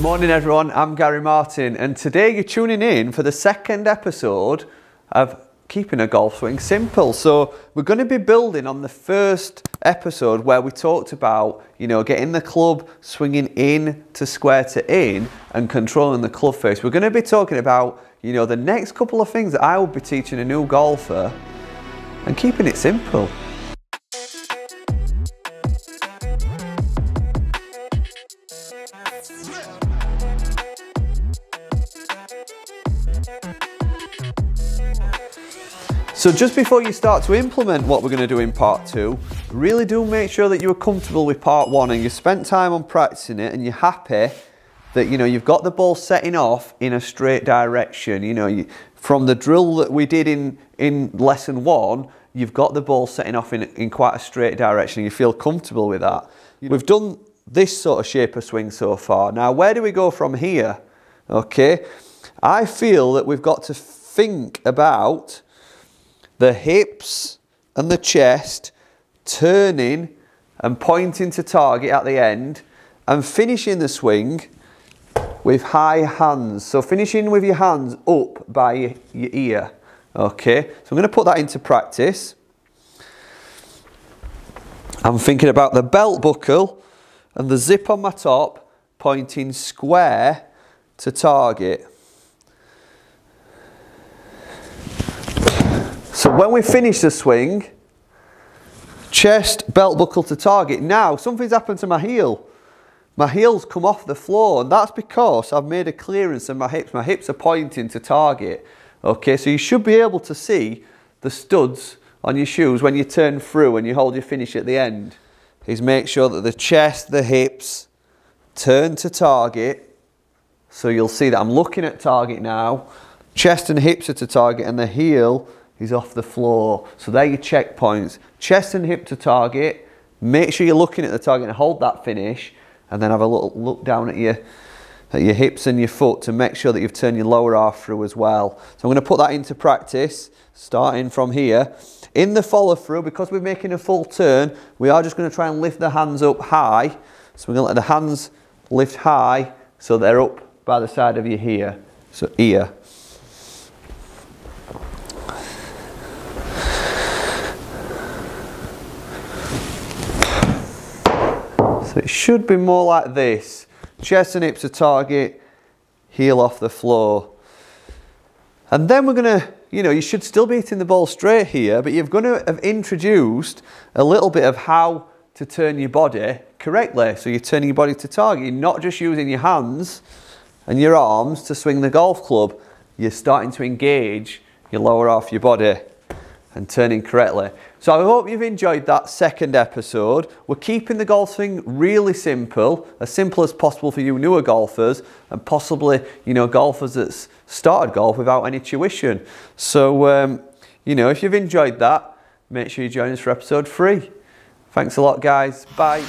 Morning everyone, I'm Gary Martin and today you're tuning in for the second episode of Keeping a Golf Swing Simple. So we're going to be building on the first episode where we talked about, getting the club swinging in to square to in and controlling the club face. We're going to be talking about, the next couple of things that I will be teaching a new golfer and keeping it simple. So just before you start to implement what we're going to do in part 2, really do make sure that you are comfortable with part 1 and you spent time on practicing it and you're happy that you've got the ball setting off in a straight direction. From the drill that we did in lesson 1, you've got the ball setting off in quite a straight direction. You feel comfortable with that. We've done this sort of shape of swing so far. Now where do we go from here? Okay, I feel that we've got to think about the hips and the chest turning and pointing to target at the end and finishing the swing with high hands. So finishing with your hands up by your ear. Okay, so I'm going to put that into practice. I'm thinking about the belt buckle and the zip on my top pointing square to target. So when we finish the swing, chest, belt buckle to target. Now, something's happened to my heel. My heel's come off the floor, and that's because I've made a clearance in my hips. My hips are pointing to target. Okay, so you should be able to see the studs on your shoes when you turn through and you hold your finish at the end. Is make sure that the chest, the hips turn to target. So you'll see that I'm looking at target now. Chest and hips are to target, and the heel is off the floor. So they're your checkpoints. Chest and hip to target. Make sure you're looking at the target and hold that finish, and then have a little look down at your hips and your foot to make sure that you've turned your lower half through as well. So I'm going to put that into practice, starting from here. In the follow through, because we're making a full turn, we are just going to try and lift the hands up high. So we're going to let the hands lift high so they're up by the side of your ear. So ear. So it should be more like this. Chest and hips to target, heel off the floor. And then we're going to, you should still be hitting the ball straight here, but you're going to have introduced a little bit of how to turn your body correctly. So you're turning your body to target. You're not just using your hands and your arms to swing the golf club. You're starting to engage your lower half of your body and turning correctly. So I hope you've enjoyed that second episode. We're keeping the golf swing really simple as possible for you newer golfers and possibly, golfers that's started golf without any tuition. So, if you've enjoyed that, make sure you join us for episode 3. Thanks a lot, guys. Bye.